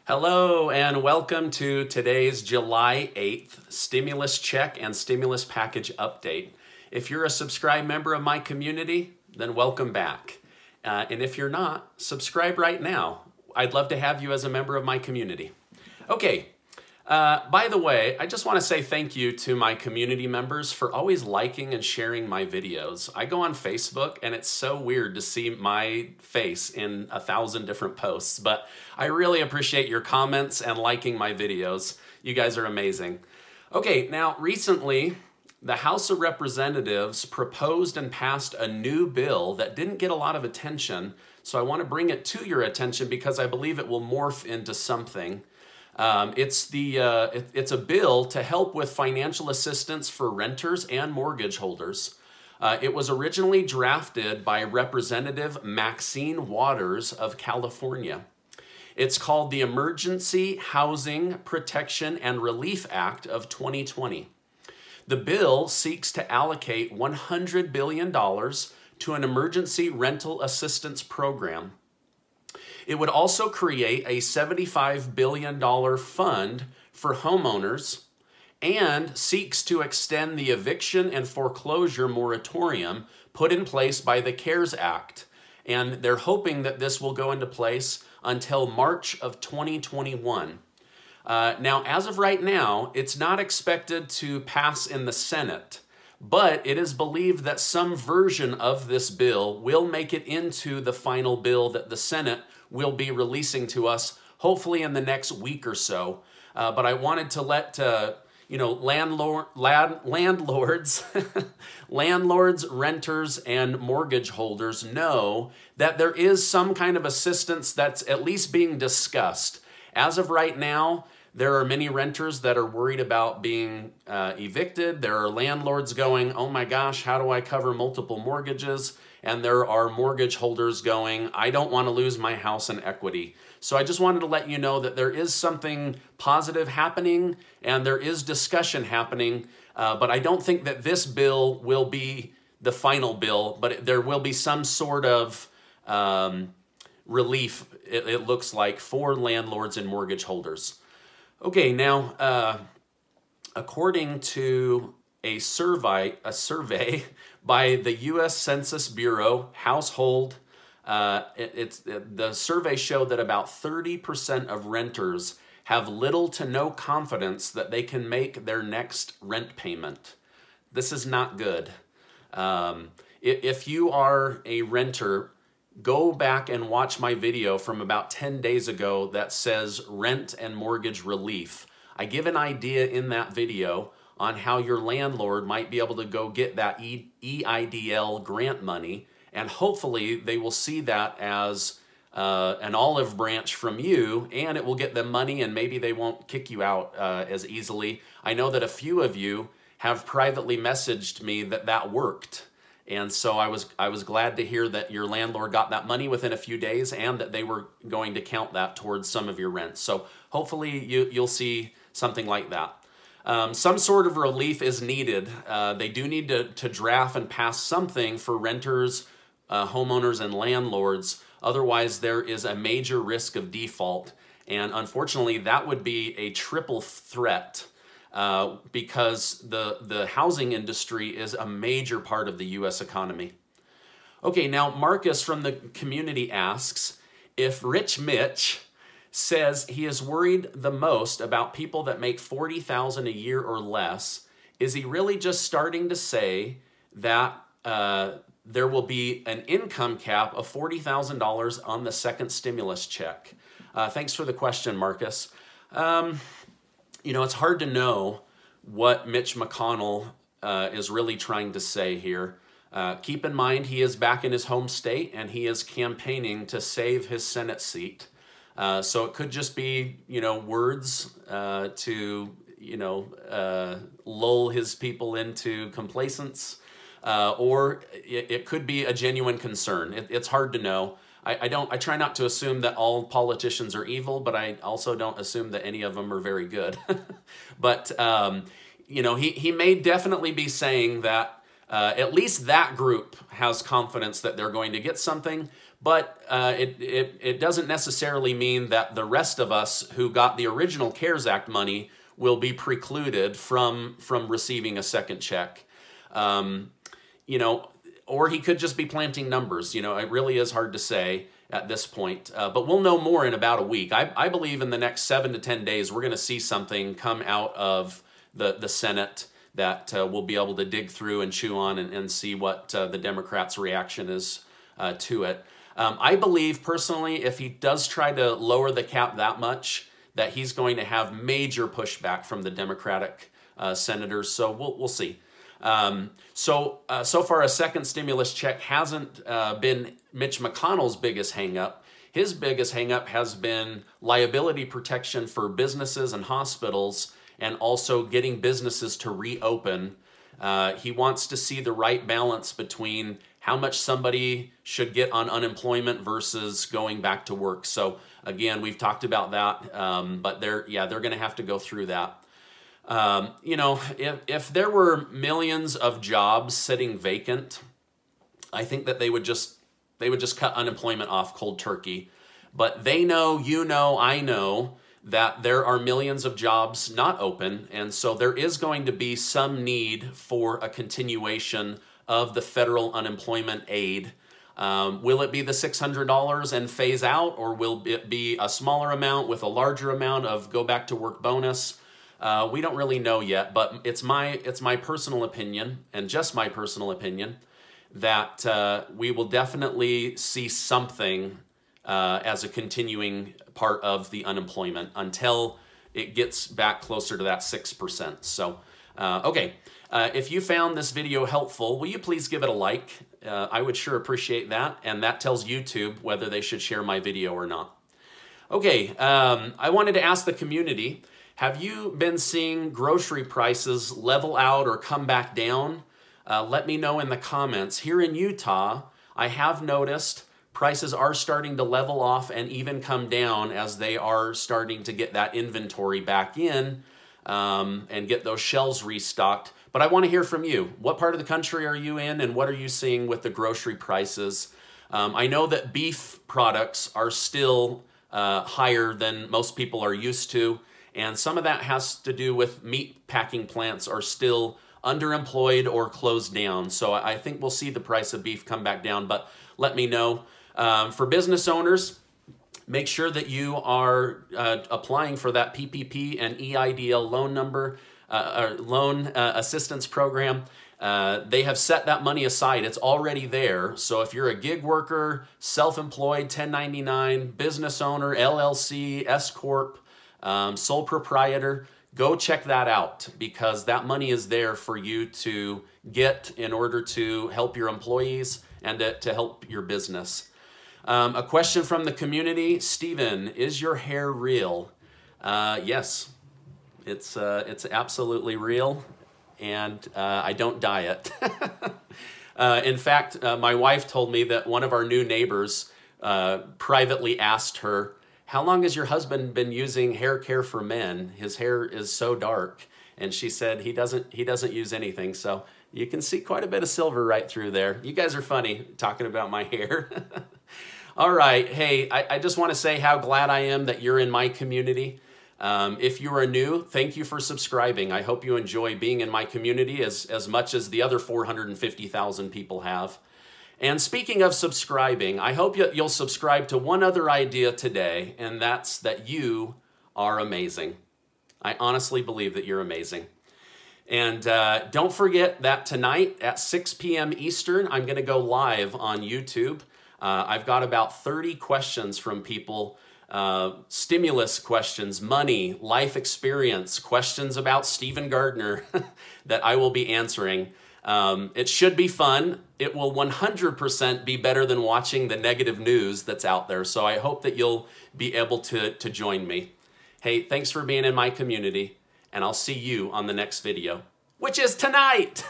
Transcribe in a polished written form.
Hello and welcome to today's July 8th stimulus check and stimulus package update. If you're a subscribed member of my community, then welcome back. And if you're not, subscribe right now. I'd love to have you as a member of my community. Okay, by the way, I just want to say thank you to my community members for always liking and sharing my videos. I go on Facebook and it's so weird to see my face in 1,000 different posts, but I really appreciate your comments and liking my videos. You guys are amazing. Okay, now recently, the House of Representatives proposed and passed a new bill that didn't get a lot of attention, so I want to bring it to your attention because I believe it will morph into something. It's a bill to help with financial assistance for renters and mortgage holders. It was originally drafted by Representative Maxine Waters of California. It's called the Emergency Housing Protection and Relief Act of 2020. The bill seeks to allocate $100 billion to an emergency rental assistance program. It would also create a $75 billion fund for homeowners and seeks to extend the eviction and foreclosure moratorium put in place by the CARES Act. And they're hoping that this will go into place until March of 2021. Now, as of right now, it's not expected to pass in the Senate, but it is believed that some version of this bill will make it into the final bill that the Senate will be releasing to us, hopefully in the next week or so. But I wanted to let landlords, renters, and mortgage holders know that there is some kind of assistance that's at least being discussed. As of right now, there are many renters that are worried about being evicted. There are landlords going, oh my gosh, how do I cover multiple mortgages? And there are mortgage holders going, I don't want to lose my house in equity. So I just wanted to let you know that there is something positive happening and there is discussion happening, but I don't think that this bill will be the final bill, but there will be some sort of relief, it looks like, for landlords and mortgage holders. Okay, now, according to a survey by the U.S. Census Bureau household, the survey showed that about 30% of renters have little to no confidence that they can make their next rent payment. This is not good. If you are a renter, go back and watch my video from about 10 days ago that says rent and mortgage relief. I give an idea in that video on how your landlord might be able to go get that EIDL grant money, and hopefully they will see that as an olive branch from you, and it will get them money, and maybe they won't kick you out as easily. I know that a few of you have privately messaged me that that worked, and so I was glad to hear that your landlord got that money within a few days and that they were going to count that towards some of your rent. So hopefully you'll see something like that. Some sort of relief is needed. They do need to draft and pass something for renters, homeowners, and landlords. Otherwise, there is a major risk of default. And unfortunately, that would be a triple threat because the housing industry is a major part of the U.S. economy. Okay, now Marcus from the community asks, if Rich Mitch says he is worried the most about people that make $40,000 a year or less, is he really just starting to say that there will be an income cap of $40,000 on the second stimulus check? Thanks for the question, Marcus. You know, it's hard to know what Mitch McConnell is really trying to say here. Keep in mind, he is back in his home state and he is campaigning to save his Senate seat. So it could just be, words to, lull his people into complacence, or it could be a genuine concern. It's hard to know. I try not to assume that all politicians are evil, but I also don't assume that any of them are very good. But, he may definitely be saying that at least that group has confidence that they're going to get something, But it doesn't necessarily mean that the rest of us who got the original CARES Act money will be precluded from receiving a second check. You know, or he could just be planting numbers. You know, it really is hard to say at this point. But we'll know more in about a week. I believe in the next 7 to 10 days, we're going to see something come out of the Senate that we'll be able to dig through and chew on and see what the Democrats' reaction is to it. I believe personally, if he does try to lower the cap that much, that he's going to have major pushback from the Democratic senators. So we'll see. So far, a second stimulus check hasn't been Mitch McConnell's biggest hangup. His biggest hangup has been liability protection for businesses and hospitals, and also getting businesses to reopen. He wants to see the right balance between how much somebody should get on unemployment versus going back to work. So again, we've talked about that, but they're going to have to go through that. You know, if there were millions of jobs sitting vacant, I think that they would just cut unemployment off cold turkey. But they know, you know, I know that there are millions of jobs not open, and so there is going to be some need for a continuation of the federal unemployment aid. Will it be the $600 and phase out, or will it be a smaller amount with a larger amount of go back to work bonus? We don't really know yet, but it's my personal opinion, and just my personal opinion, that we will definitely see something as a continuing part of the unemployment until it gets back closer to that 6%. So, okay. If you found this video helpful, will you please give it a like? I would sure appreciate that, and that tells YouTube whether they should share my video or not. Okay, I wanted to ask the community, have you been seeing grocery prices level out or come back down? Let me know in the comments. Here in Utah, I have noticed prices are starting to level off and even come down as they are starting to get that inventory back in and get those shelves restocked. But I want to hear from you. What part of the country are you in, and what are you seeing with the grocery prices? I know that beef products are still higher than most people are used to, and some of that has to do with meat packing plants are still underemployed or closed down. So I think we'll see the price of beef come back down, but let me know. For business owners, make sure that you are applying for that PPP and EIDL loan number, loan assistance program. They have set that money aside. It's already there. So if you're a gig worker, self-employed, 1099, business owner, LLC, S-Corp, sole proprietor, go check that out, because that money is there for you to get in order to help your employees and to help your business. A question from the community. Stephen, is your hair real? Yes, it's absolutely real, and I don't dye it. In fact, my wife told me that one of our new neighbors privately asked her, how long has your husband been using hair care for men? His hair is so dark. And she said he doesn't use anything. So you can see quite a bit of silver right through there. You guys are funny talking about my hair. All right. Hey, I just want to say how glad I am that you're in my community. If you are new, thank you for subscribing. I hope you enjoy being in my community as much as the other 450,000 people have. And speaking of subscribing, I hope you'll subscribe to one other idea today, and that's that you are amazing. I honestly believe that you're amazing. And don't forget that tonight at 6 p.m. Eastern, I'm going to go live on YouTube. I've got about 30 questions from people, stimulus questions, money, life experience, questions about Stephen Gardner that I will be answering. It should be fun. It will 100% be better than watching the negative news that's out there. So I hope that you'll be able to join me. Hey, thanks for being in my community, and I'll see you on the next video, which is tonight.